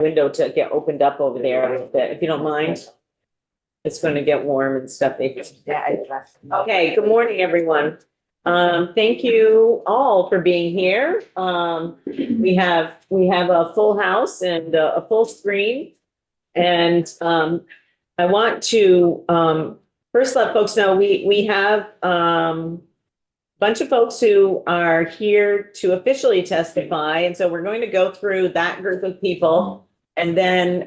window to get opened up over there a little bit, if you don't mind. It's going to get warm and stuffy. Okay, good morning, everyone. Thank you all for being here. We have a full house and a full screen. And I want to first let folks know we have bunch of folks who are here to officially testify. And so we're going to go through that group of people. And then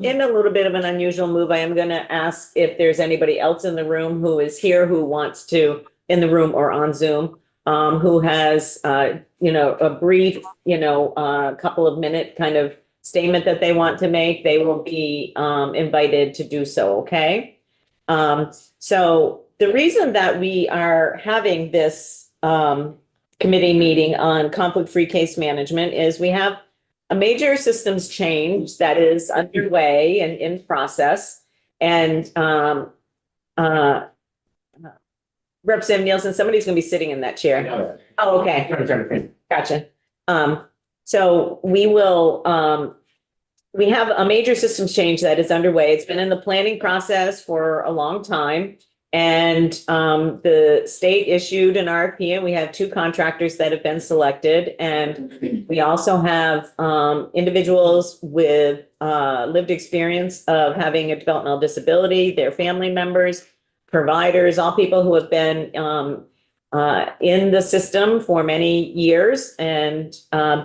in a little bit of an unusual move, I am going to ask if there's anybody else in the room who is here who wants to, in the room or on Zoom, who has, a brief, couple of minute kind of statement that they want to make. They will be invited to do so, okay? So the reason that we are having this committee meeting on conflict-free case management is we have a major systems change that is underway and in process. And Representative Nielsen, somebody's going to be sitting in that chair. Oh, okay. Gotcha. So we will, we have a major systems change that is underway. It's been in the planning process for a long time. And the state issued an RFP, and we have 2 contractors that have been selected. And we also have individuals with lived experience of having a developmental disability, their family members, providers, all people who have been in the system for many years and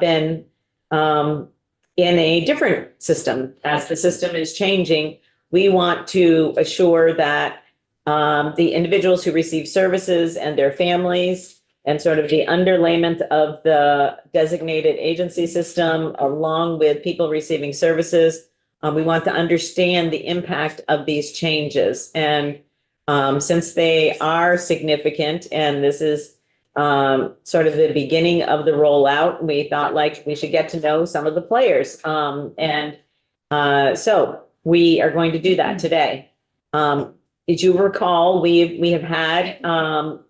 been in a different system. As the system is changing, we want to assure that the individuals who receive services and their families and sort of the underlayment of the designated agency system, along with people receiving services, we want to understand the impact of these changes. And since they are significant, and this is sort of the beginning of the rollout, we thought like we should get to know some of the players. So we are going to do that today. Did you recall we have had a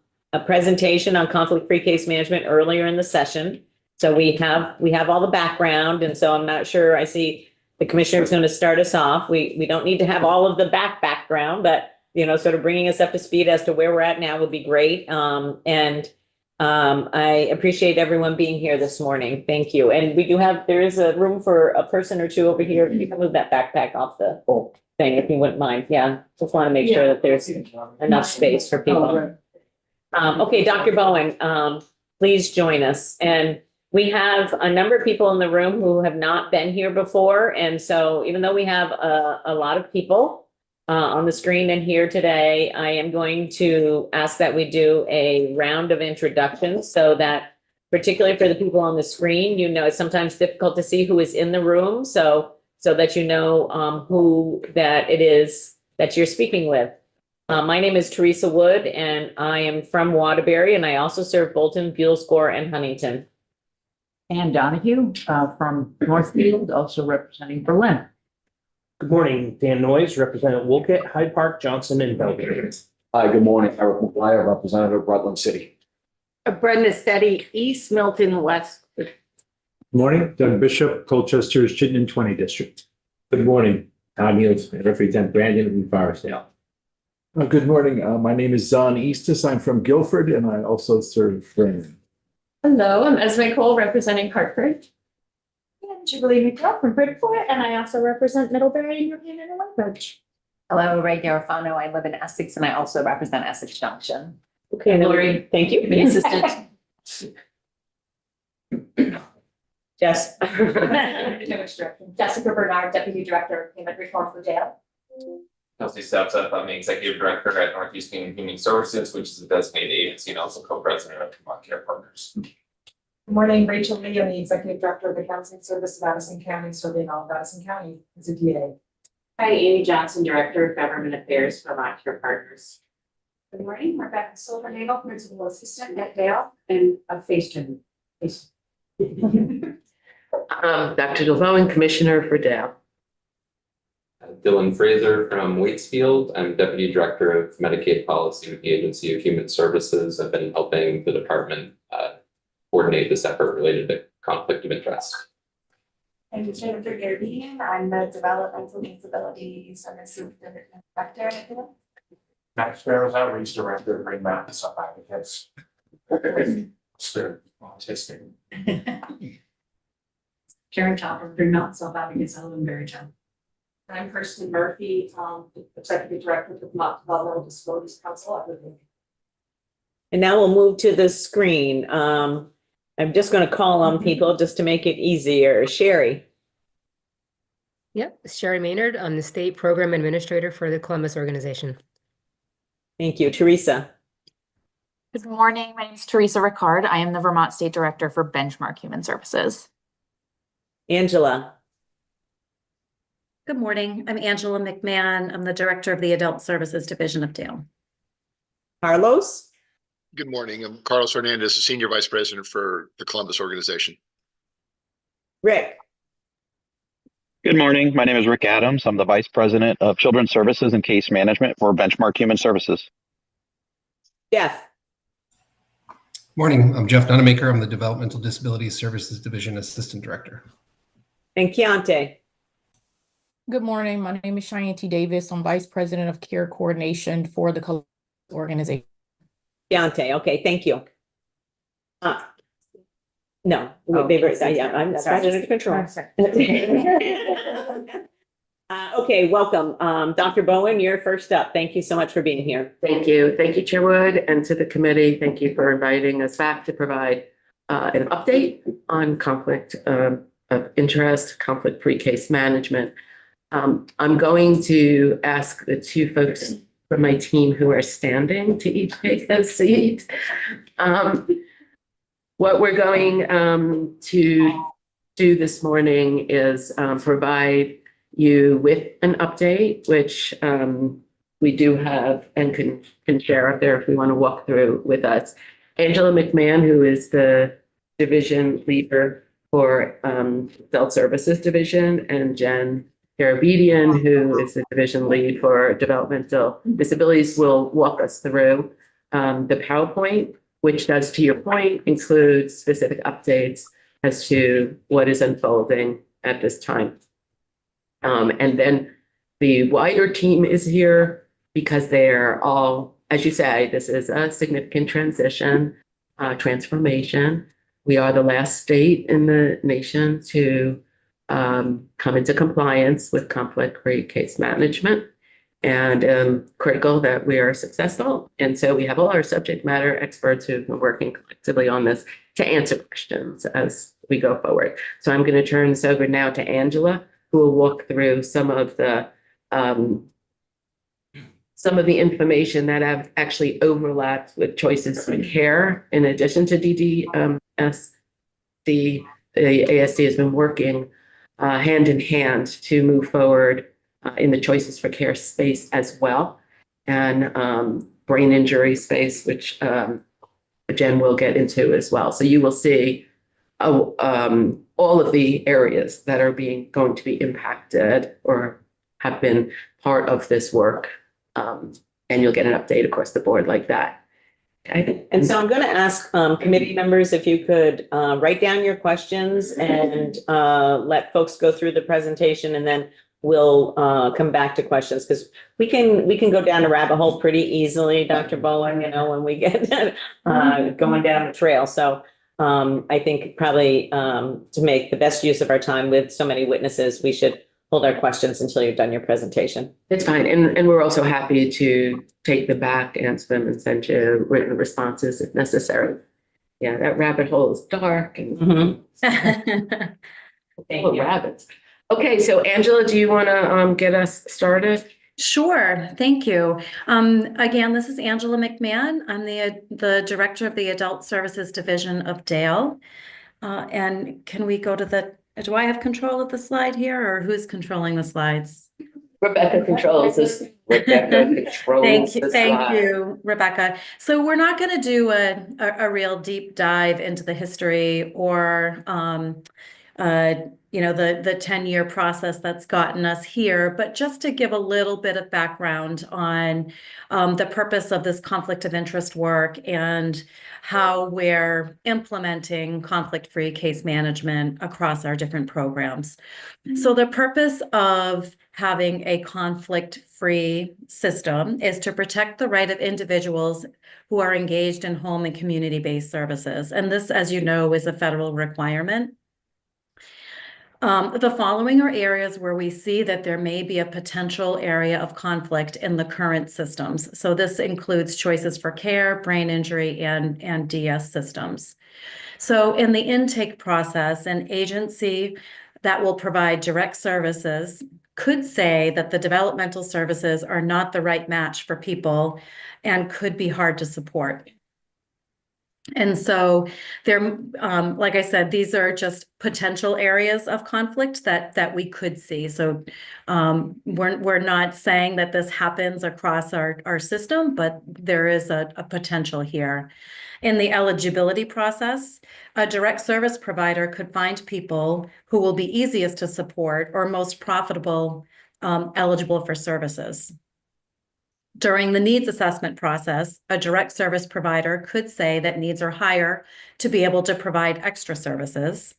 presentation on conflict-free case management earlier in the session? So we have all the background, and so I'm not sure. I see the commissioner is going to start us off. We don't need to have all of the background, but sort of bringing us up to speed as to where we're at now would be great. I appreciate everyone being here this morning. Thank you. And there is a room for a person or two over here. You can move that backpack off the thing if you wouldn't mind. Yeah, just want to make sure that there's enough space for people. Okay, Dr. Bowen, please join us. And we have a number of people in the room who have not been here before. And so even though we have a lot of people on the screen and here today, I am going to ask that we do a round of introductions so that, particularly for the people on the screen, it's sometimes difficult to see who is in the room. So that who that it is that you're speaking with. My name is Teresa Wood, and I am from Waterbury, and I also serve Bolton, Buellscore, and Huntington. Ann Donahue from Northfield, also representing Berlin. Good morning, Dan Noyes, Representative Wolcott, Hyde Park, Johnson, and Belgrade. Hi, good morning. Eric McGuire, Representative Rutland City. Brenda Steady, East Milton, West. Good morning, Doug Bishop, Colchester's Chittenden 20 District. Good morning, Tom Niels, Representative Brandon from Forestdale. Good morning. My name is Zon Eastis. I'm from Guilford, and I also serve Brandon. Hello, I'm Esme Cole, representing Hartford. And Jubilee McDowell from Bridgeport, and I also represent Middlebury, New Haven, and Lethbridge. Hello, Ray Garofano. I live in Essex, and I also represent Essex Junction. Okay, Lori, thank you. The assistant. Jess. Jessica Bernard, Deputy Director of Payment Reform for Dale. Kelsey Stepseth, I'm the Executive Director at Northeast Human Services, which is a designated agency and also co-president of Vermont Care Partners. Good morning, Rachel Lee. I'm the Executive Director of the Counseling Service of Addison County, serving all of Addison County as a DA. Hi, Amy Johnson, Director of Government Affairs for Vermont Care Partners. Good morning, Rebecca Silverdale, Principal Assistant at Dale and a Faceton. Dr. DeVoe, Commissioner for Dale. Dylan Fraser from Waitsfield. I'm Deputy Director of Medicaid Policy with the Agency of Human Services. I've been helping the department coordinate this effort related to conflict of interest. I'm Jennifer Gardine. I'm the Developmental Disability Services Director. Max Sparrow's Outreach Director at Green Mountain Sub Advocates. They're autistic. Karen Chopper, Green Mountain Self Advocates, Ellen Berrytown. I'm Kirsten Murphy, Executive Director of the Developmental Disabilities Council. And now we'll move to the screen. I'm just going to call on people just to make it easier. Sherry. Yep, Sherry Maynard. I'm the State Program Administrator for the Columbus organization. Thank you. Teresa. Good morning. My name is Teresa Ricard. I am the Vermont State Director for Benchmark Human Services. Angela. Good morning. I'm Angela McMahon. I'm the Director of the Adult Services Division of Dale. Carlos. Good morning. I'm Carlos Hernandez, the Senior Vice President for the Columbus organization. Rick. Good morning. My name is Rick Adams. I'm the Vice President of Children's Services and Case Management for Benchmark Human Services. Jeff. Morning. I'm Jeff Nonamaker. I'm the Developmental Disability Services Division Assistant Director. And Keontae. Good morning. My name is Cheyenne T. Davis. I'm Vice President of Care Coordination for the Columbus organization. Keontae. Okay, thank you. No, I'm starting to control. Okay, welcome. Dr. Bowen, you're first up. Thank you so much for being here. Thank you. Thank you, Chairwood, and to the committee. Thank you for inviting us back to provide an update on conflict of interest, conflict-free case management. I'm going to ask the two folks from my team who are standing to each take a seat. What we're going to do this morning is provide you with an update, which we do have and can share up there if we want to walk through with us. Angela McMahon, who is the division leader for Adult Services Division, and Jen Garabedian, who is the division lead for Developmental Disabilities, will walk us through the PowerPoint, which does, to your point, include specific updates as to what is unfolding at this time. And then the wider team is here because they're all, as you say, this is a significant transition, transformation. We are the last state in the nation to come into compliance with conflict-free case management, and critical that we are successful. And so we have all our subject matter experts who've been working collectively on this to answer questions as we go forward. So I'm going to turn this over now to Angela, who will walk through some of the information that have actually overlapped with choices for care. In addition to DDS, the ASD has been working hand in hand to move forward in the choices for care space as well, and brain injury space, which Jen will get into as well. So you will see all of the areas that are going to be impacted or have been part of this work, and you'll get an update across the board like that. Okay. And so I'm going to ask committee members if you could write down your questions and let folks go through the presentation, and then we'll come back to questions, because we can go down a rabbit hole pretty easily, Dr. Bowen, when we get going down the trail. So I think probably to make the best use of our time with so many witnesses, we should hold our questions until you've done your presentation. It's fine. And we're also happy to take them back, answer them, and send you written responses if necessary. Yeah, that rabbit hole is dark and Thank you. Rabbits. Okay, so Angela, do you want to get us started? Sure, thank you. Again, this is Angela McMahon. I'm the Director of the Adult Services Division of Dale. And can we go to do I have control of the slide here, or who's controlling the slides? Rebecca controls this. Rebecca controls Thank you, Rebecca. So we're not going to do a real deep dive into the history or the 10-year process that's gotten us here, but just to give a little bit of background on the purpose of this conflict of interest work and how we're implementing conflict-free case management across our different programs. So the purpose of having a conflict-free system is to protect the right of individuals who are engaged in home and community-based services. And this, as you know, is a federal requirement. The following are areas where we see that there may be a potential area of conflict in the current systems. So this includes choices for care, brain injury, and DS systems. So in the intake process, an agency that will provide direct services could say that the developmental services are not the right match for people and could be hard to support. And so there, like I said, these are just potential areas of conflict that we could see. So we're not saying that this happens across our system, but there is a potential here. In the eligibility process, a direct service provider could find people who will be easiest to support or most profitable eligible for services. During the needs assessment process, a direct service provider could say that needs are higher to be able to provide extra services.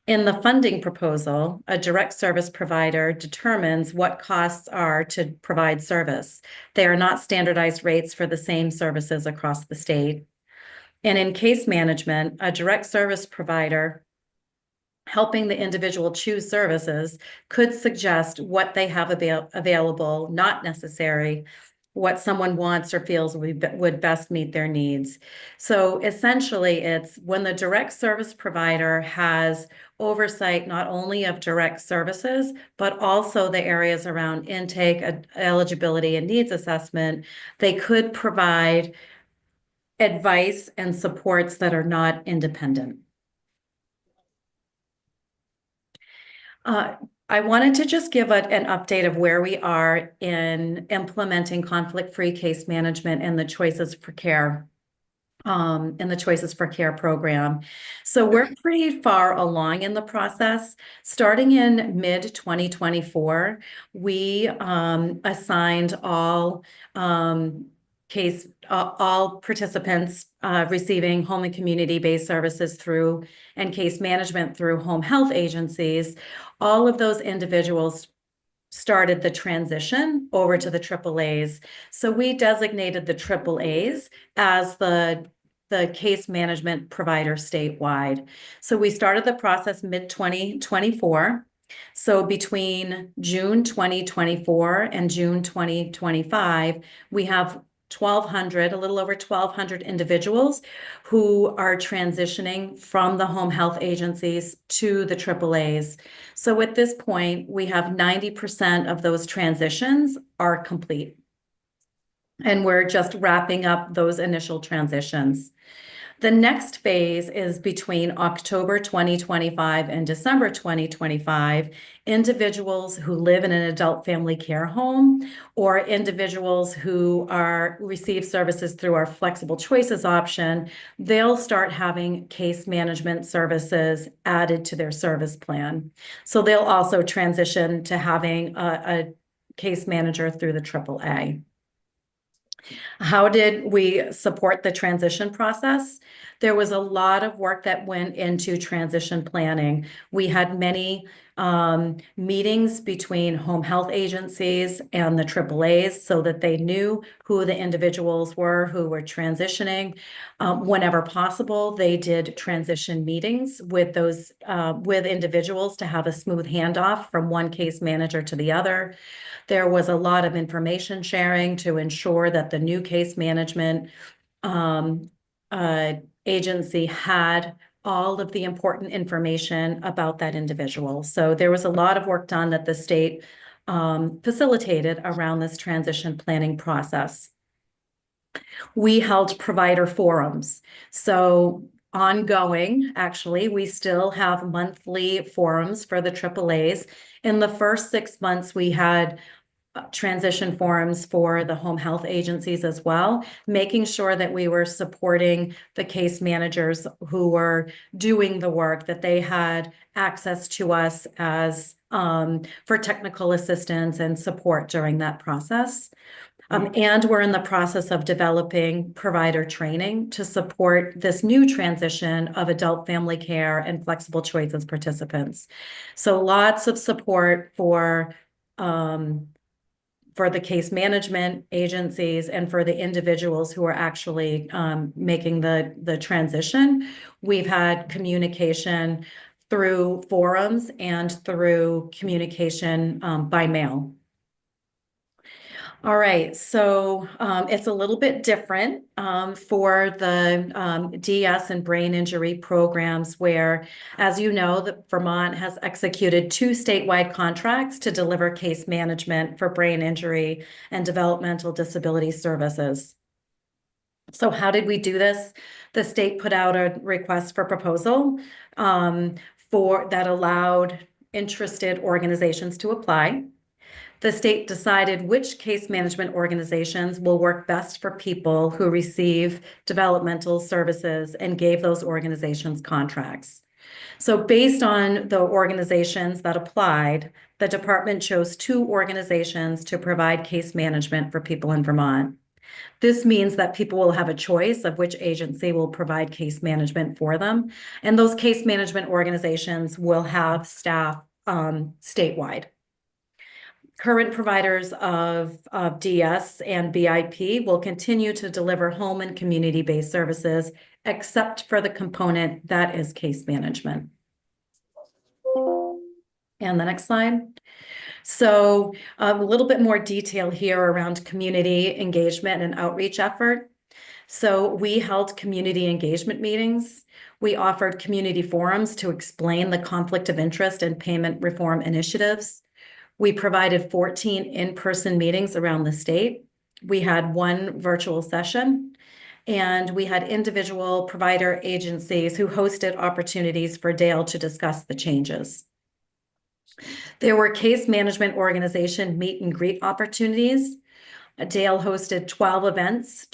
In the funding proposal, a direct service provider determines what costs are to provide service. They are not standardized rates for the same services across the state. And in case management, a direct service provider helping the individual choose services could suggest what they have available, not necessary, what someone wants or feels would best meet their needs. So essentially, it's when the direct service provider has oversight not only of direct services, but also the areas around intake, eligibility, and needs assessment, they could provide advice and supports that are not independent. I wanted to just give an update of where we are in implementing conflict-free case management and the Choices for Care program. So we're pretty far along in the process. Starting in mid-2024, we assigned all participants receiving home and community-based services through and case management through home health agencies. All of those individuals started the transition over to the AAAs. So we designated the AAAs as the case management provider statewide. So we started the process mid-2024. So between June 2024 and June 2025, we have a little over 1,200 individuals who are transitioning from the home health agencies to the AAAs. So at this point, we have 90% of those transitions are complete. And we're just wrapping up those initial transitions. The next phase is between October 2025 and December 2025. Individuals who live in an adult family care home or individuals who receive services through our flexible choices option, they'll start having case management services added to their service plan. So they'll also transition to having a case manager through the AAA. How did we support the transition process? There was a lot of work that went into transition planning. We had many meetings between home health agencies and the AAAs so that they knew who the individuals were who were transitioning. Whenever possible, they did transition meetings with those with individuals to have a smooth handoff from one case manager to the other. There was a lot of information sharing to ensure that the new case management agency had all of the important information about that individual. So there was a lot of work done that the state facilitated around this transition planning process. We held provider forums. So ongoing, actually, we still have monthly forums for the AAAs. In the first 6 months, we had transition forums for the home health agencies as well, making sure that we were supporting the case managers who were doing the work, that they had access to us as for technical assistance and support during that process. And we're in the process of developing provider training to support this new transition of adult family care and flexible choices participants. So lots of support for the case management agencies and for the individuals who are actually making the transition. We've had communication through forums and through communication by mail. All right, so it's a little bit different for the DS and brain injury programs where, as you know, Vermont has executed 2 statewide contracts to deliver case management for brain injury and developmental disability services. So how did we do this? The state put out a request for proposal that allowed interested organizations to apply. The state decided which case management organizations will work best for people who receive developmental services and gave those organizations contracts. So based on the organizations that applied, the department chose 2 organizations to provide case management for people in Vermont. This means that people will have a choice of which agency will provide case management for them. And those case management organizations will have staff statewide. Current providers of DS and BIP will continue to deliver home and community-based services, except for the component that is case management. And the next slide. So a little bit more detail here around community engagement and outreach effort. So we held community engagement meetings. We offered community forums to explain the conflict of interest and payment reform initiatives. We provided 14 in-person meetings around the state. We had 1 virtual session, and we had individual provider agencies who hosted opportunities for Dale to discuss the changes. There were case management organization meet and greet opportunities. Dale hosted 12 events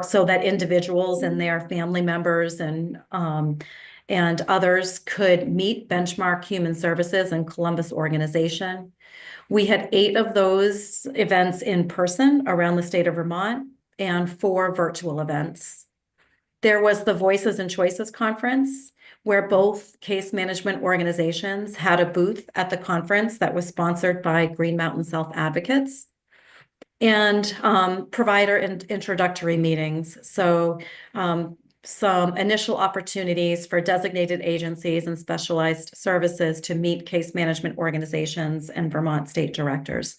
so that individuals and their family members and others could meet Benchmark Human Services and Columbus organization. We had 8 of those events in person around the state of Vermont and 4 virtual events. There was the Voices and Choices Conference, where both case management organizations had a booth at the conference that was sponsored by Green Mountain Self Advocates, and provider and introductory meetings. So some initial opportunities for designated agencies and specialized services to meet case management organizations and Vermont state directors.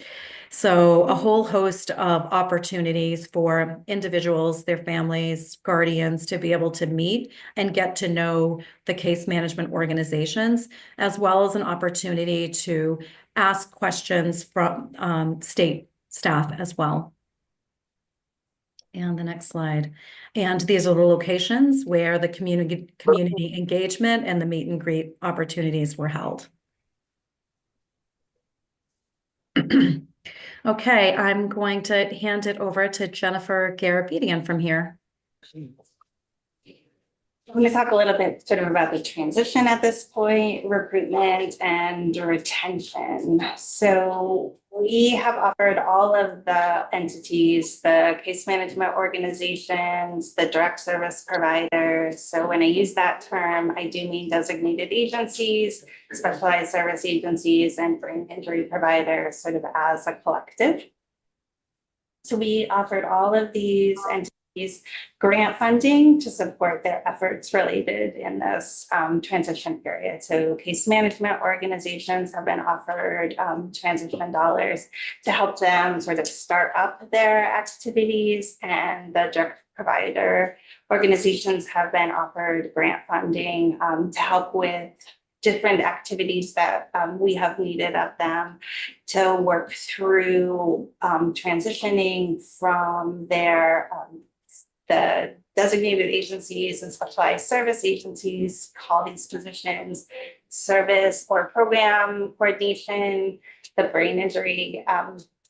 So a whole host of opportunities for individuals, their families, guardians to be able to meet and get to know the case management organizations, as well as an opportunity to ask questions from state staff as well. And the next slide. And these are the locations where the community engagement and the meet and greet opportunities were held. Okay, I'm going to hand it over to Jennifer Garabedian from here. I'm going to talk a little bit sort of about the transition at this point, recruitment and retention. So we have offered all of the entities, the case management organizations, the direct service providers. So when I use that term, I do mean designated agencies, specialized service agencies, and brain injury providers sort of as a collective. So we offered all of these entities grant funding to support their efforts related in this transition period. So case management organizations have been offered transition dollars to help them sort of start up their activities, and the direct provider organizations have been offered grant funding to help with different activities that we have needed of them to work through transitioning from their the designated agencies and specialized service agencies call these positions service or program coordination, the brain injury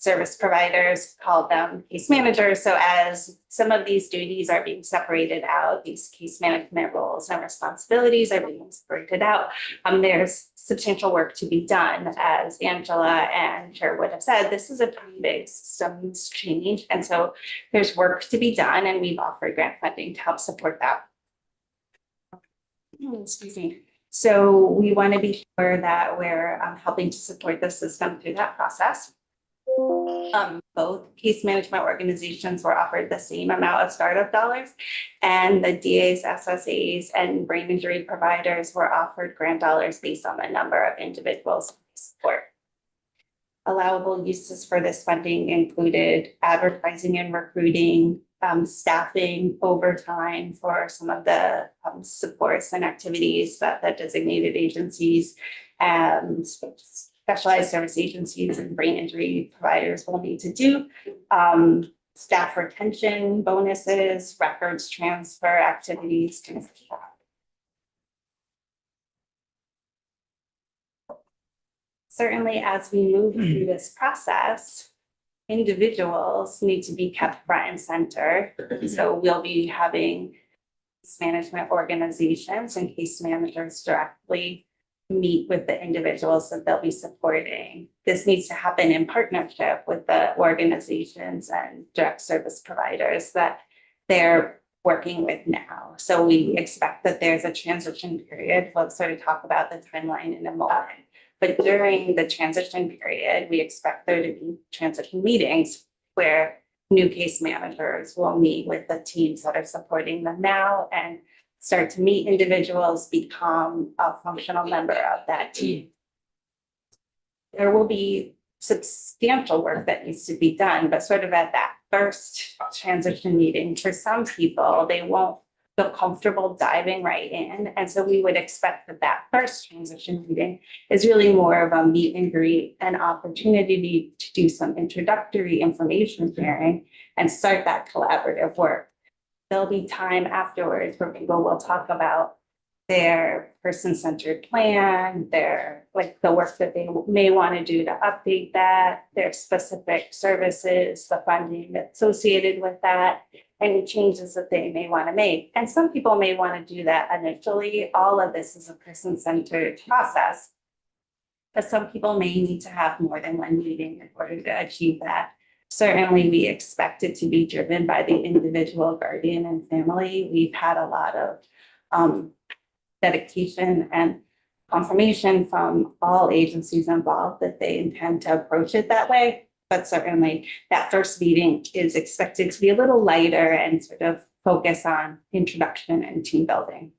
service providers called them case managers. So as some of these duties are being separated out, these case management roles and responsibilities are being separated out, there's substantial work to be done. As Angela and Chair would have said, this is a pretty big systems change. And so there's work to be done, and we've offered grant funding to help support that. Excuse me. So we want to be sure that we're helping to support the system through that process. Both case management organizations were offered the same amount of startup dollars, and the DAs, SSAs, and brain injury providers were offered grant dollars based on the number of individuals they support. Allowable uses for this funding included advertising and recruiting, staffing, overtime for some of the supports and activities that the designated agencies and specialized service agencies and brain injury providers will need to do. Staff retention bonuses, records transfer activities, things like that. Certainly, as we move through this process, individuals need to be kept front and center. So we'll be having case management organizations and case managers directly meet with the individuals that they'll be supporting. This needs to happen in partnership with the organizations and direct service providers that they're working with now. So we expect that there's a transition period. We'll sort of talk about the timeline in a moment. But during the transition period, we expect there to be transition meetings where new case managers will meet with the teams that are supporting them now and start to meet individuals, become a functional member of that team. There will be substantial work that needs to be done, but sort of at that first transition meeting, for some people, they won't feel comfortable diving right in. And so we would expect that that first transition meeting is really more of a meet and greet, an opportunity to do some introductory information sharing and start that collaborative work. There'll be time afterwards where people will talk about their person-centered plan, their the work that they may want to do to update that, their specific services, the funding associated with that, any changes that they may want to make. And some people may want to do that initially. All of this is a person-centered process, but some people may need to have more than one meeting in order to achieve that. Certainly, we expect it to be driven by the individual guardian and family. We've had a lot of dedication and confirmation from all agencies involved that they intend to approach it that way. But certainly that first meeting is expected to be a little lighter and sort of focus on introduction and team building.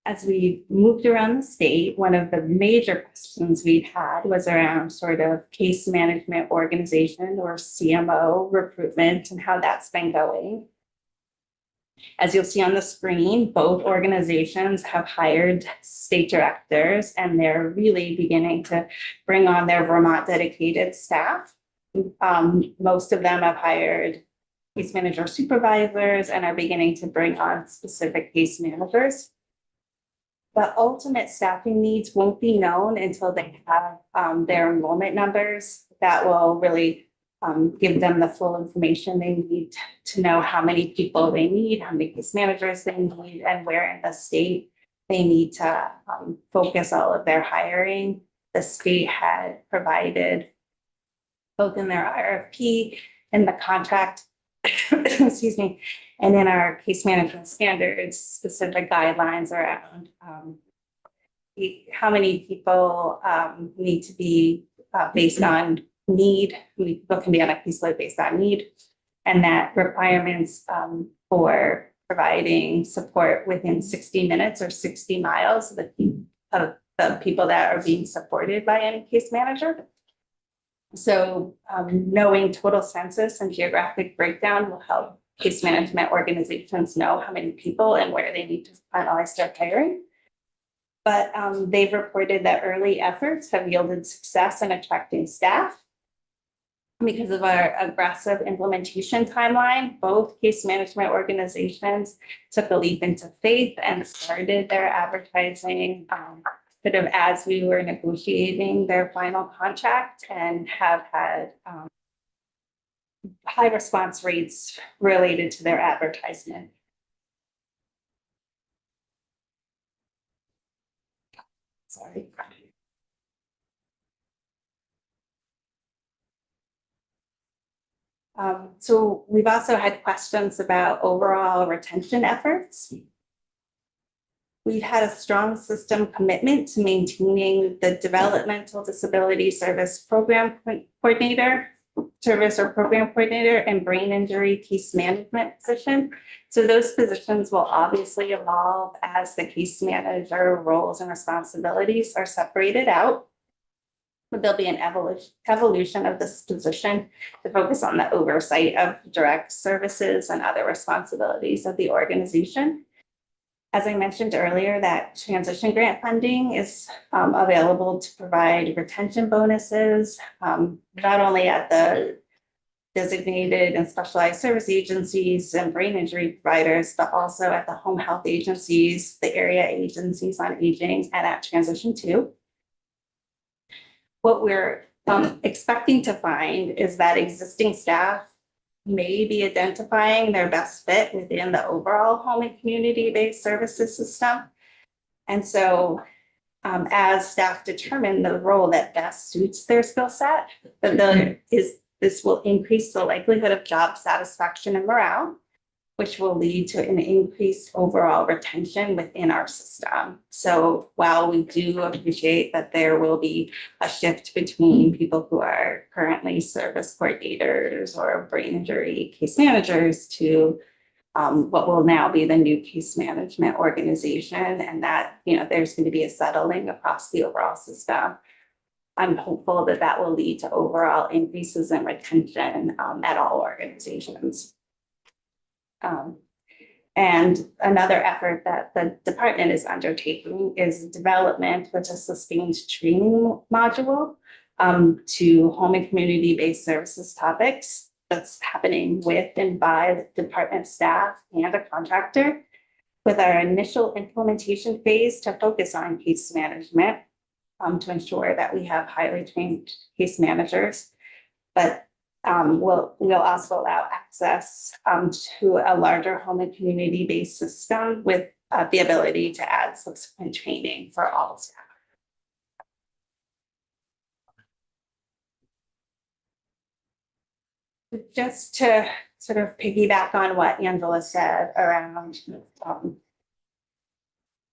As we moved around the state, one of the major questions we've had was around sort of case management organization or CMO recruitment and how that's been going. As you'll see on the screen, both organizations have hired state directors, and they're really beginning to bring on their Vermont dedicated staff. Most of them have hired case manager supervisors and are beginning to bring on specific case managers. The ultimate staffing needs won't be known until they have their enrollment numbers. That will really give them the full information they need to know how many people they need, how many case managers they need, and where in the state they need to focus all of their hiring. The state had provided, both in their RFP and the contract, excuse me, and in our case management standards, specific guidelines around how many people need to be based on need, how many people can be on a caseload based on need, and that requirements for providing support within 60 minutes or 60 miles of the people that are being supported by any case manager. So knowing total census and geographic breakdown will help case management organizations know how many people and where they need to finalize their hiring. But they've reported that early efforts have yielded success in attracting staff. because of our aggressive implementation timeline, both case management organizations took a leap into faith and started their advertising sort of as we were negotiating their final contract, and have had high response rates related to their advertisement. Sorry. So we've also had questions about overall retention efforts. We've had a strong system commitment to maintaining the developmental disability service program coordinator, and brain injury case management position. So those positions will obviously evolve as the case manager roles and responsibilities are separated out. But there'll be an evolution of this position to focus on the oversight of direct services and other responsibilities of the organization. As I mentioned earlier, that transition grant funding is available to provide retention bonuses, not only at the designated and specialized service agencies and brain injury providers, but also at the home health agencies, the area agencies on aging, and at Transition 2. What we're expecting to find is that existing staff may be identifying their best fit within the overall home and community-based services system. And so as staff determine the role that best suits their skill set, this will increase the likelihood of job satisfaction and morale, which will lead to an increased overall retention within our system. So while we do appreciate that there will be a shift between people who are currently service coordinators or brain injury case managers to what will now be the new case management organization, and that, you know, there's going to be a settling across the overall system, I'm hopeful that that will lead to overall increases in retention at all organizations. And another effort that the department is undertaking is development with a sustained training module to home and community-based services topics that's happening with and by the department staff and a contractor, with our initial implementation phase to focus on case management to ensure that we have highly trained case managers. But we'll also allow access to a larger home and community-based system with the ability to add subsequent training for all staff. Just to sort of piggyback on what Angela said around sort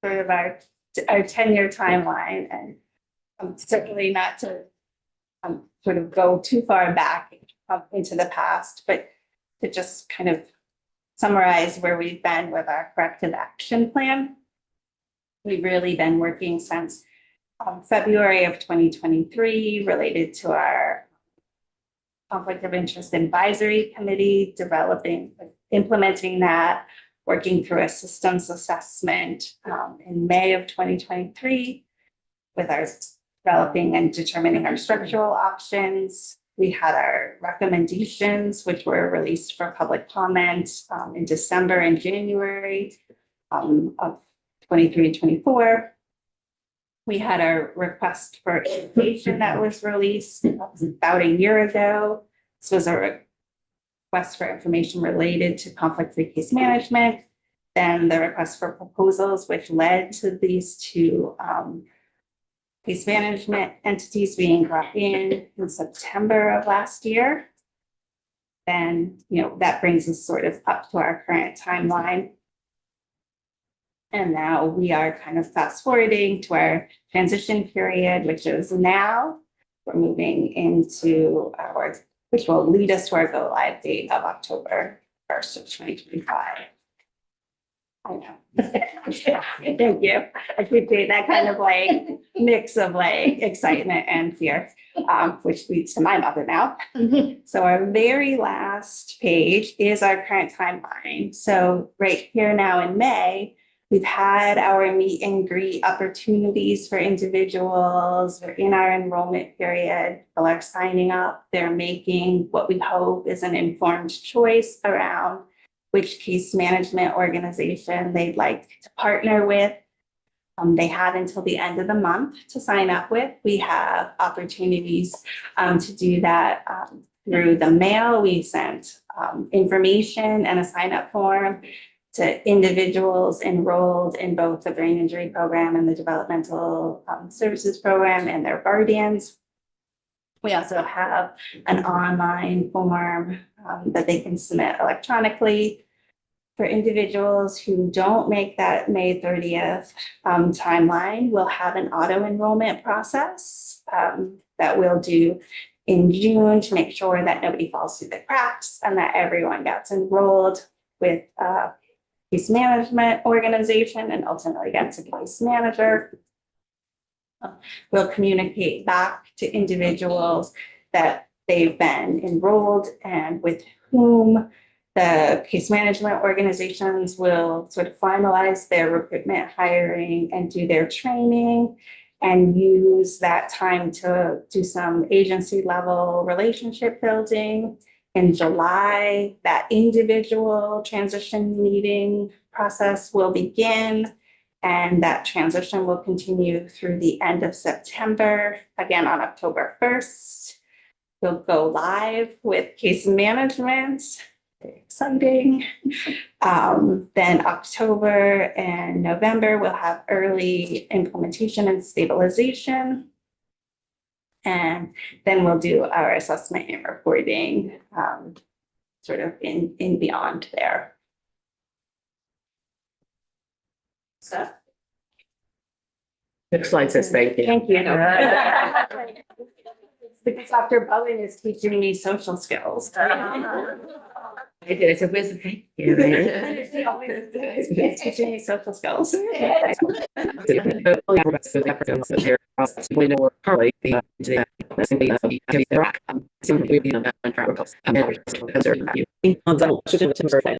of our 10-year timeline, and certainly not to sort of go too far back into the past, but to just kind of summarize where we've been with our corrective action plan. We've really been working since February of 2023 related to our conflict of interest advisory committee, implementing that, working through a systems assessment in May of 2023 with our developing and determining our structural options. We had our recommendations, which were released for public comment in December and January of 23 and 24. We had our request for information that was released about a year ago. This was a request for information related to conflict-free case management. Then the request for proposals, which led to these two case management entities being brought in September of last year. Then, you know, that brings us sort of up to our current timeline. And now we are kind of fast forwarding to our transition period, which is now. We're moving into which will lead us to our go live date of October 1st of 2025. I know. Thank you. I appreciate that kind of like mix of like excitement and fear, which leads to my mother now. So our very last page is our current timeline. So right here now in May, We've had our meet and greet opportunities for individuals. We're in our enrollment period. People are signing up. They're making what we hope is an informed choice around which case management organization they'd like to partner with. They have until the end of the month to sign up with. We have opportunities to do that through the mail. We sent information and a sign-up form to individuals enrolled in both the brain injury program and the developmental services program and their guardians. We also have an online form that they can submit electronically. For individuals who don't make that May 30th timeline, we'll have an auto enrollment process that we'll do in June to make sure that nobody falls through the cracks and that everyone gets enrolled with a case management organization and ultimately gets a case manager. We'll communicate back to individuals that they've been enrolled and with whom the case management organizations will sort of finalize their recruitment, hiring, and do their training, and use that time to do some agency level relationship building. In July, that individual transition meeting process will begin, and that transition will continue through the end of September. Again, on October 1st, we'll go live with case management. Exciting. Then October and November, we'll have early implementation and stabilization. And then we'll do our assessment and reporting sort of in beyond there. So. Next slide says thank you. Thank you. Because Dr. Bowen is teaching me social skills. I did. I said, where's the thank you? It's teaching me social skills.